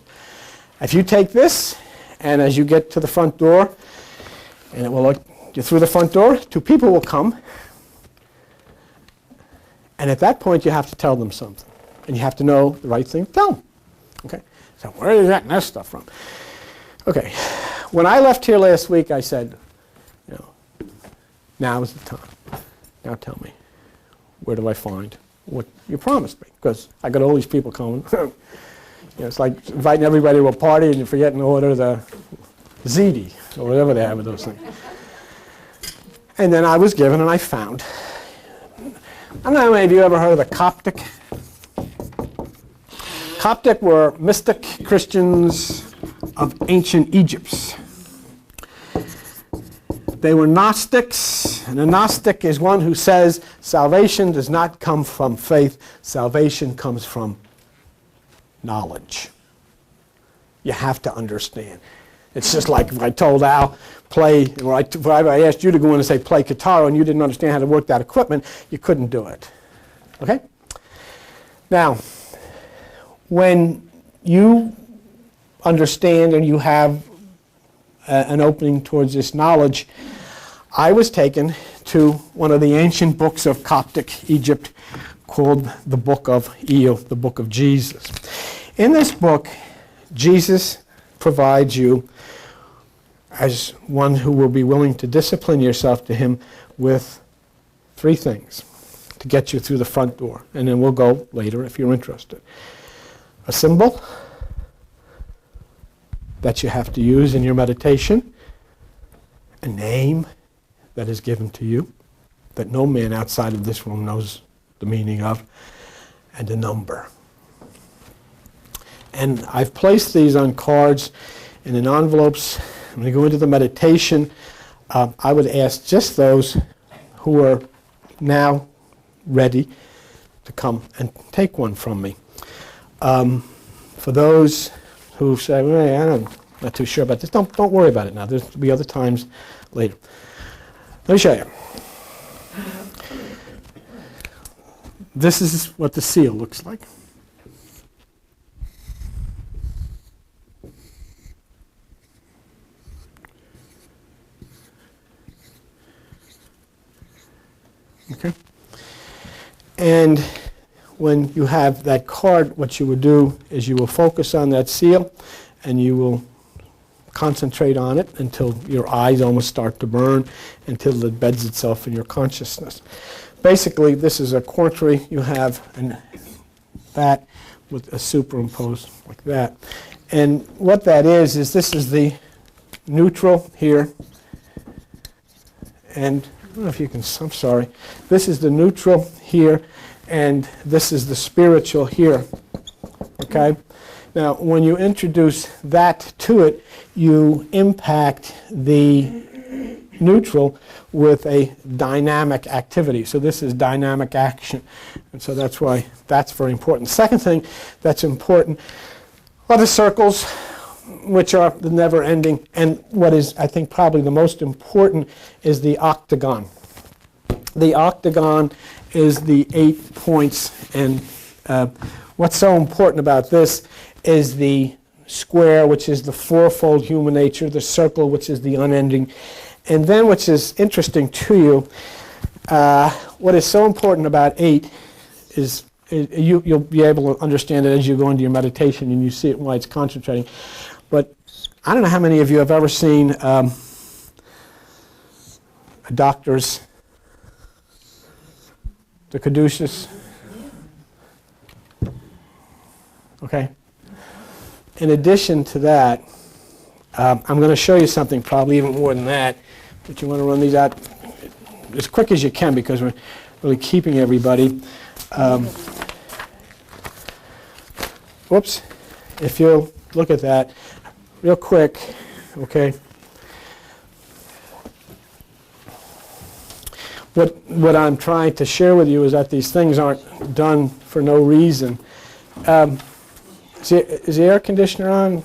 If you take this, and as you get to the front door, and it will look you through the front door, 2 people will come, and at that point you have to tell them something, and you have to know the right thing to tell them. Okay? So where are you getting that stuff from? Okay. When I left here last week, I said, you know, now is the time. Now tell me, where do I find what you promised me? Because I got all these people coming. It's like inviting everybody to a party and you forget to order the ziti or whatever they have with those things. And then I was given and I found. I don't know how many of you ever heard of the Coptic. Coptic were mystic Christians of ancient Egypt. They were Gnostics, and a Gnostic is one who says salvation does not come from faith, salvation comes from knowledge. You have to understand. It's just like if I told Al, or I asked you to go in and say play guitar and you didn't understand how to work that equipment, you couldn't do it. Okay? Now, when you understand and you have an opening towards this knowledge, I was taken to one of the ancient books of Coptic Egypt called the Book of Iyov, the Book of Jesus. In this book, Jesus provides you, as one who will be willing to discipline yourself to him, with 3 things to get you through the front door. And then we'll go later if you're interested. A symbol that you have to use in your meditation, a name that is given to you that no man outside of this room knows the meaning of, and a number. And I've placed these on cards and in envelopes. When you go into the meditation, I would ask just those who are now ready to come and take one from me. For those who say, well, I'm not too sure about this, don't worry about it now. There'll be other times later. Let me show you. This is what the seal looks like. Okay? And when you have that card, what you will do is you will focus on that seal and you will concentrate on it until your eyes almost start to burn, until it beds itself in your consciousness. Basically, this is a quantary. You have that with a superimposed like that. And what that is this is the neutral here. And I don't know if you can, I'm sorry. This is the neutral here, and this is the spiritual here. Okay? Now, when you introduce that to it, you impact the neutral with a dynamic activity. So this is dynamic action. And so that's why that's very important. Second thing that's important are the circles, which are the never-ending. And what is, I think, probably the most important is the octagon. The octagon is the 8 points. And what's so important about this is the square, which is the fourfold human nature, the circle, which is the unending. And then, which is interesting to you, what is so important about 8 is you'll be able to understand it as you go into your meditation and you see it while it's concentrating. But I don't know how many of you have ever seen a doctor's, the caduceus. Okay. In addition to that, I'm going to show you something probably even more than that, but you want to run these out as quick as you can because we're really keeping everybody. Whoops. If you'll look at that real quick, okay. What I'm trying to share with you is that these things aren't done for no reason. Is the air conditioner on?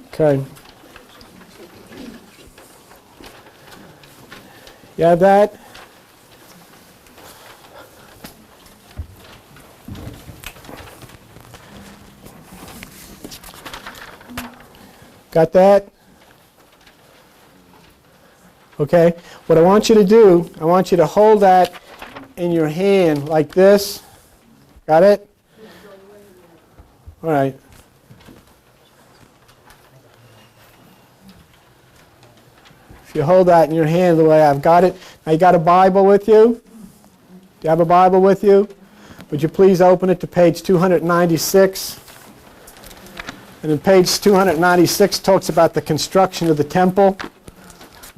Okay. You have that? Got that? Okay. What I want you to do, I want you to hold that in your hand like this. Got it? All right. If you hold that in your hand the way I've got it. Now you got a Bible with you? Do you have a Bible with you? Would you please open it to page 296? And then page 296 talks about the construction of the temple.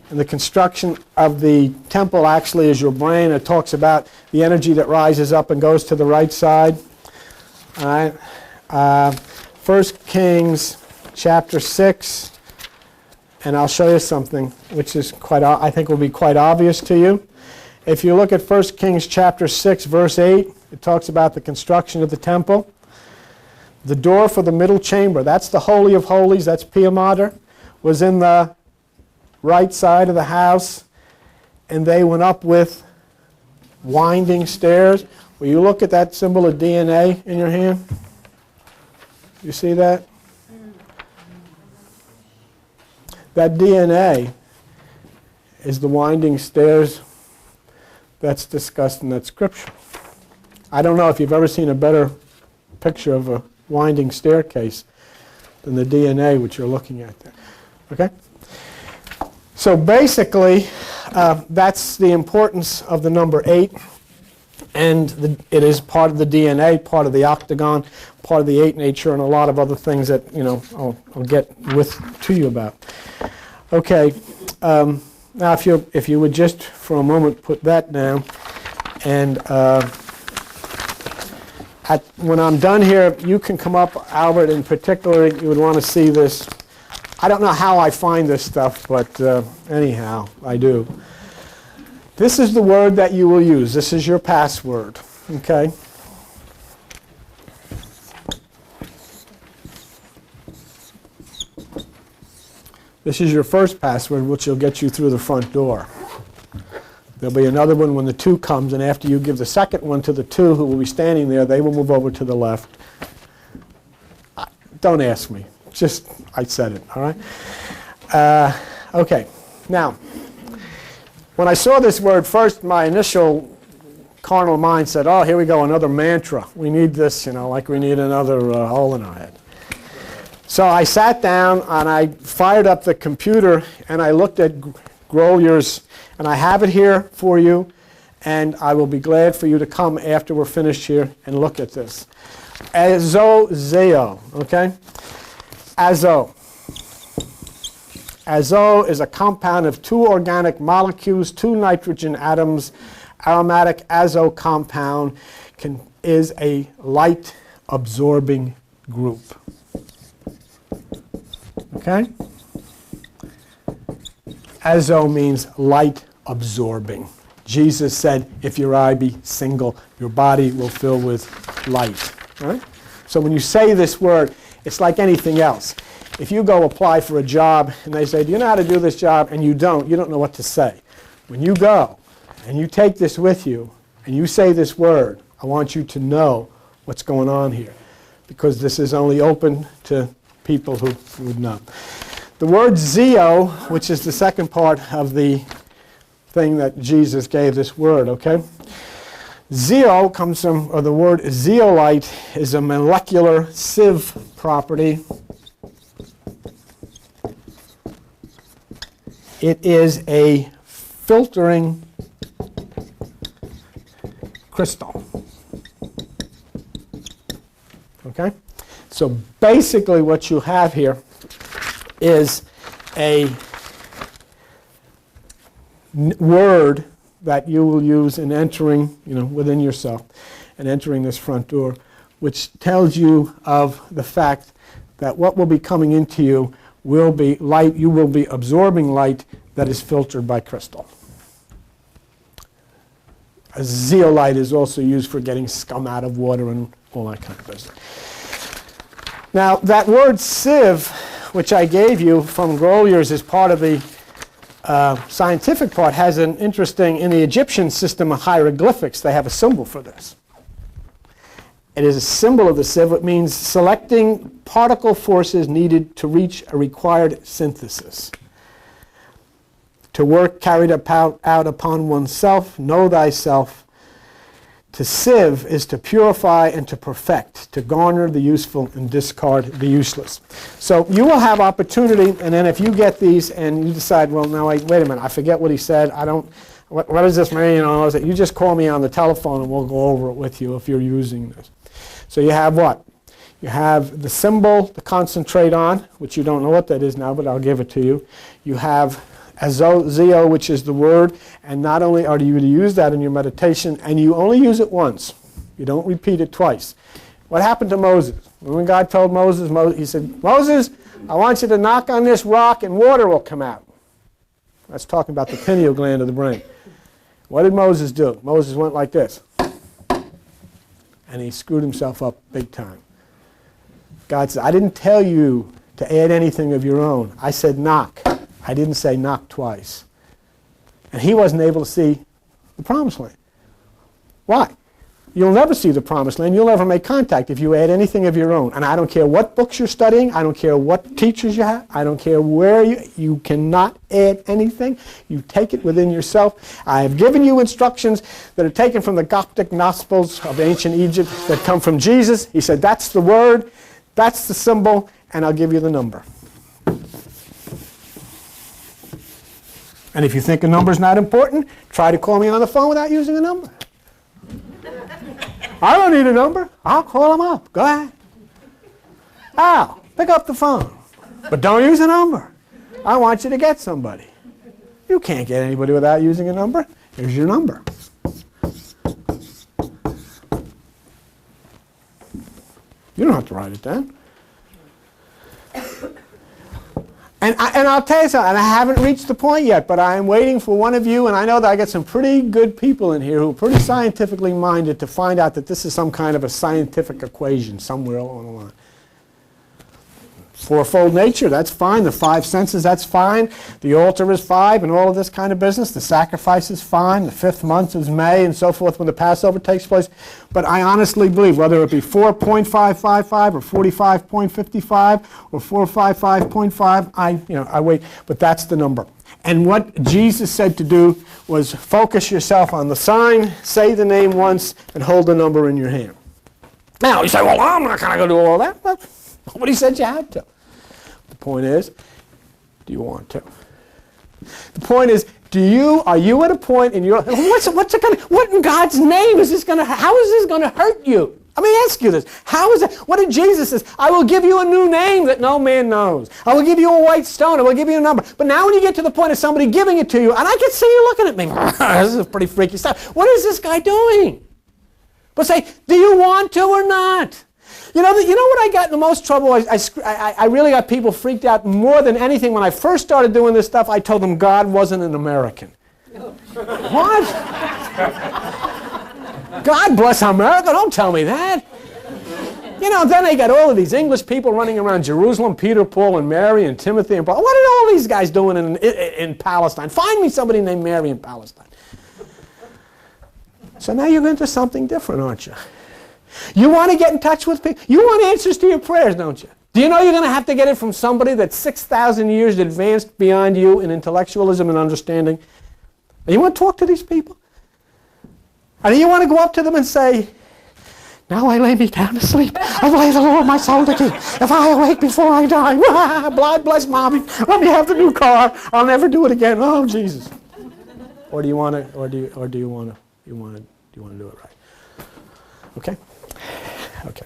And the construction of the temple actually is your brain. It talks about the energy that rises up and goes to the right side. All right. 1 Kings chapter 6. And I'll show you something which is I think will be quite obvious to you. If you look at 1 Kings chapter 6, verse 8, it talks about the construction of the temple. The door for the middle chamber, that's the Holy of Holies, that's Pia Mater, was in the right side of the house, and they went up with winding stairs. Will you look at that symbol of DNA in your hand? You see that? That DNA is the winding stairs that's discussed in that scripture. I don't know if you've ever seen a better picture of a winding staircase than the DNA which you're looking at there. Okay? So basically, that's the importance of the number 8. And it is part of the DNA, part of the octagon, part of the 8 nature, and a lot of other things that, I'll get to you about. Okay. Now, if you would just for a moment put that down, and when I'm done here, you can come up, Albert, in particular, you would want to see this. I don't know how I find this stuff, but anyhow, I do. This is the word that you will use. This is your password, okay? This is your first password, which will get you through the front door. There'll be another one when the 2 comes, and after you give the second one to the 2 who will be standing there, they will move over to the left. Don't ask me. Just, I said it, all right? Okay. Now, when I saw this word first, my initial carnal mind said, oh, here we go, another mantra. We need this, like we need another hole in our head. So I sat down and I fired up the computer and I looked at Grolier's, and I have it here for you, and I will be glad for you to come after we're finished here and look at this. Azozeo, okay? Azo. Azo is a compound of 2 organic molecules, 2 nitrogen atoms. Aromatic azo compound is a light-absorbing group. Okay? Azo means light-absorbing. Jesus said, if your eye be single, your body will fill with light. Right? So when you say this word, it's like anything else. If you go apply for a job and they say, do you know how to do this job? And you don't know what to say. When you go and you take this with you and you say this word, I want you to know what's going on here, because this is only open to people who would know. The word zeo, which is the second part of the thing that Jesus gave this word, okay? Zeo comes from, or the word zeolite is a molecular sieve property. It is a filtering crystal. Okay? So basically what you have here is a word that you will use in entering, within yourself and entering this front door, which tells you of the fact that what will be coming into you will be light. You will be absorbing light that is filtered by crystal. A zeolite is also used for getting scum out of water and all that kind of business. Now, that word sieve, which I gave you from Grolier's, is part of the scientific part has an interesting, in the Egyptian system of hieroglyphics, they have a symbol for this. It is a symbol of the sieve. It means selecting particle forces needed to reach a required synthesis. To work carried out upon oneself, know thyself. To sieve is to purify and to perfect, to garner the useful and discard the useless. So you will have opportunity, and then if you get these and you decide, well, now wait a minute, I forget what he said, what does this mean? You just call me on the telephone and we'll go over it with you if you're using this. So you have what? You have the symbol to concentrate on, which you don't know what that is now, but I'll give it to you. You have azeo, which is the word, and not only are you to use that in your meditation, and you only use it once. You don't repeat it twice. What happened to Moses? When God told Moses, he said, Moses, I want you to knock on this rock and water will come out. That's talking about the pineal gland of the brain. What did Moses do? Moses went like this. And he screwed himself up big time. God said, I didn't tell you to add anything of your own. I said knock. I didn't say knock twice. And he wasn't able to see the promised land. Why? You'll never see the promised land. You'll never make contact if you add anything of your own. And I don't care what books you're studying. I don't care what teachers you have. I don't care where you cannot add anything. You take it within yourself. I have given you instructions that are taken from the Coptic Gospels of ancient Egypt that come from Jesus. He said, that's the word, that's the symbol, and I'll give you the number. And if you think a number's not important, try to call me on the phone without using a number. I don't need a number. I'll call them up. Go ahead. Al, pick up the phone. But don't use a number. I want you to get somebody. You can't get anybody without using a number. Here's your number. You don't have to write it down. And I'll tell you something, and I haven't reached the point yet, but I am waiting for one of you, and I know that I got some pretty good people in here who are pretty scientifically minded to find out that this is some kind of a scientific equation somewhere along the line. Fourfold nature, that's fine. The five senses, that's fine. The altar is 5 and all of this kind of business. The sacrifice is fine. The 5th month is May and so forth when the Passover takes place. But I honestly believe whether it be 4.555 or 45.55 or 455.5, I wait. But that's the number. And what Jesus said to do was focus yourself on the sign, say the name once, and hold the number in your hand. Now you say, well, I'm not going to go do all that. Well, nobody said you had to. The point is, do you want to? The point is, are you at a point in your what in God's name is this going to, how is this going to hurt you? Let me ask you this. How is it, what did Jesus say? I will give you a new name that no man knows. I will give you a white stone. I will give you a number. But now when you get to the point of somebody giving it to you, and I can see you looking at me, this is pretty freaky stuff. What is this guy doing? But say, do you want to or not? You know what I got in the most trouble? I really got people freaked out more than anything. When I first started doing this stuff, I told them God wasn't an American. What? God bless America, don't tell me that. Then they got all of these English people running around Jerusalem, Peter, Paul, and Mary, and Timothy, and Paul. What are all these guys doing in Palestine? Find me somebody named Mary in Palestine. So now you're into something different, aren't you? You want to get in touch with people? You want answers to your prayers, don't you? Do you know you're going to have to get it from somebody that's 6,000 years advanced beyond you in intellectualism and understanding? And you want to talk to these people? And you want to go up to them and say, now I lay me down to sleep. I lay the Lord my soul to keep. If I awake before I die, God bless Mommy. Let me have the new car. I'll never do it again. Oh, Jesus. Or do you want to? Do you want to do it right? Okay. Okay.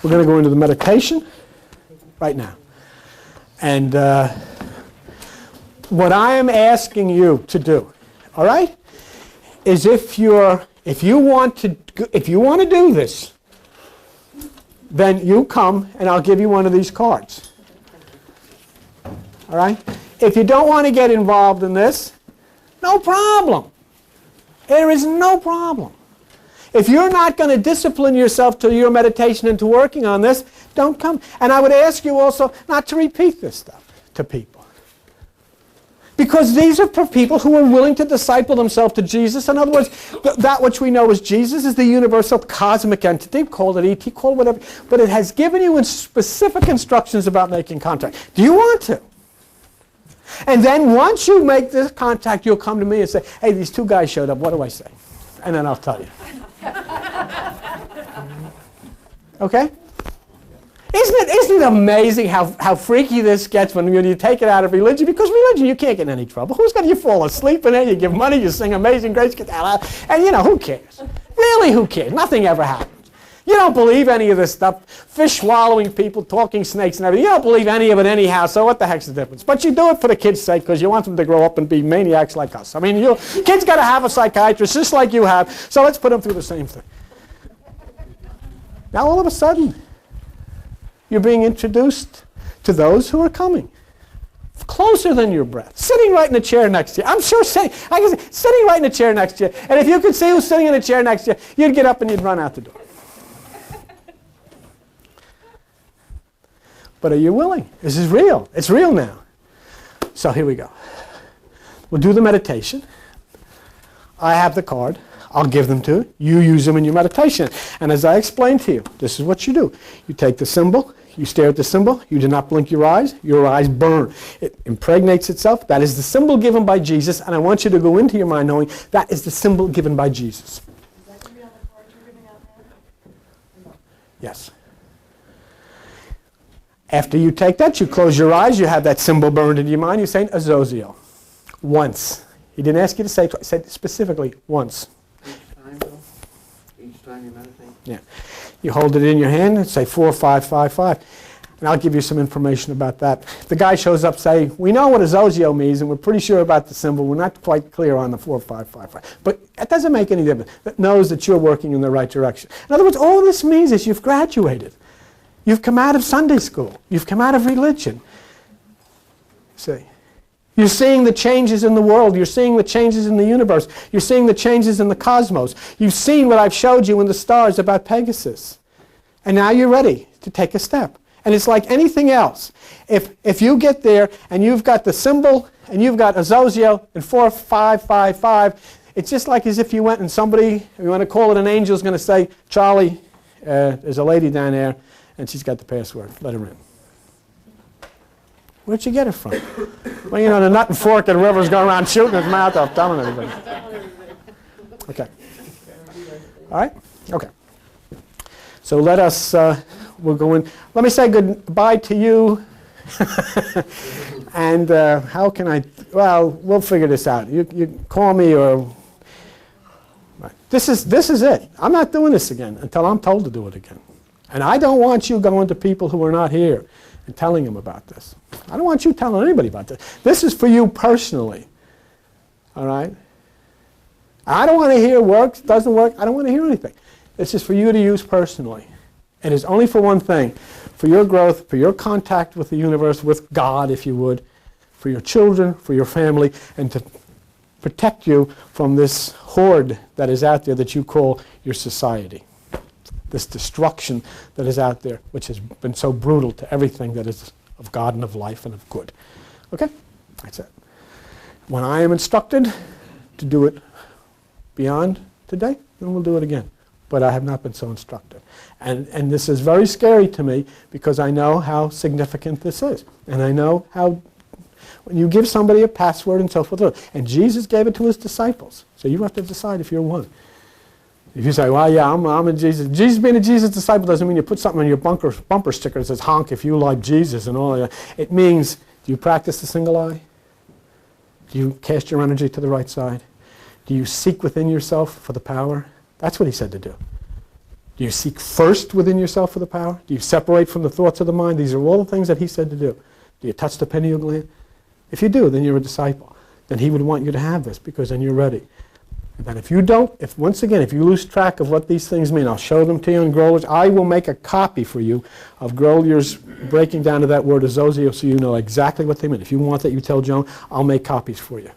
We're going to go into the meditation right now. And what I am asking you to do, all right, is if you want to do this, then you come and I'll give you one of these cards. All right? If you don't want to get involved in this, no problem. There is no problem. If you're not going to discipline yourself to your meditation and to working on this, don't come. And I would ask you also not to repeat this stuff. to people. Because these are for people who are willing to disciple themselves to Jesus. In other words, that which we know as Jesus is the universal cosmic entity. Call it ET, call it whatever. But it has given you specific instructions about making contact. Do you want to? And then once you make this contact, you'll come to me and say, hey, these two guys showed up. What do I say? And then I'll tell you. Okay? Isn't it amazing how freaky this gets when you take it out of religion? Because religion, you can't get in any trouble. Who's going to fall asleep in it? You give money, you sing Amazing Grace, get the hell out. And who cares? Really, who cares? Nothing ever happens. You don't believe any of this stuff. Fish swallowing people, talking snakes and everything. You don't believe any of it anyhow, so what the heck's the difference? But you do it for the kids' sake because you want them to grow up and be maniacs like us. I mean, kids got to have a psychiatrist just like you have, so let's put them through the same thing. Now all of a sudden, you're being introduced to those who are coming. Closer than your breath. Sitting right in the chair next to you. I'm sure sitting right in the chair next to you. And if you could see who's sitting in the chair next to you, you'd get up and you'd run out the door. But are you willing? This is real. It's real now. So here we go. We'll do the meditation. I have the card. I'll give them to you. You use them in your meditation. And as I explained to you, this is what you do. You take the symbol. You stare at the symbol. You do not blink your eyes. Your eyes burn. It impregnates itself. That is the symbol given by Jesus. And I want you to go into your mind knowing that is the symbol given by Jesus. Is that going to be on the card you're giving out now? Yes. After you take that, you close your eyes. You have that symbol burned into your mind. You're saying Azozio. Once. He didn't ask you to say it twice. He said specifically once. Each time you meditate? Yeah. You hold it in your hand and say 4555. And I'll give you some information about that. If the guy shows up, say, we know what Azozio means and we're pretty sure about the symbol. We're not quite clear on the 4555. But it doesn't make any difference. It knows that you're working in the right direction. In other words, all this means is you've graduated. You've come out of Sunday school. You've come out of religion. See? You're seeing the changes in the world. You're seeing the changes in the universe. You're seeing the changes in the cosmos. You've seen what I've showed you in the stars about Pegasus. And now you're ready to take a step. And it's like anything else. If you get there and you've got the symbol and you've got Azozio and 4555, it's just like as if you went and somebody, if you want to call it an angel, is going to say, Charlie, there's a lady down there and she's got the password. Let her in. Where'd you get it from? Well, the nut and fork and River's going around shooting his mouth off, telling everybody. Okay. All right? Okay. So let us, we'll go in. Let me say goodbye to you. And how can I, well, we'll figure this out. You call me or, right. This is it. I'm not doing this again until I'm told to do it again. And I don't want you going to people who are not here and telling them about this. I don't want you telling anybody about this. This is for you personally. All right? I don't want to hear works, doesn't work. I don't want to hear anything. This is for you to use personally. It is only for one thing, for your growth, for your contact with the universe, with God, if you would, for your children, for your family, and to protect you from this horde that is out there that you call your society. This destruction that is out there, which has been so brutal to everything that is of God and of life and of good. Okay? That's it. When I am instructed to do it beyond today, then we'll do it again. But I have not been so instructed. And this is very scary to me because I know how significant this is. And I know how, when you give somebody a password and so forth, and Jesus gave it to his disciples. So you have to decide if you're one. If you say, well, yeah, I'm a Jesus. Jesus being a Jesus disciple doesn't mean you put something on your bumper sticker that says, honk if you like Jesus and all that. It means, do you practice the single eye? Do you cast your energy to the right side? Do you seek within yourself for the power? That's what he said to do. Do you seek first within yourself for the power? Do you separate from the thoughts of the mind? These are all the things that he said to do. Do you touch the pineal gland? If you do, then you're a disciple. Then he would want you to have this because then you're ready. And then if you don't, once again, if you lose track of what these things mean, I'll show them to you in Grolier's. I will make a copy for you of Grolier's breaking down to that word Azozio so you know exactly what they mean. If you want that, you tell Joan, I'll make copies for you.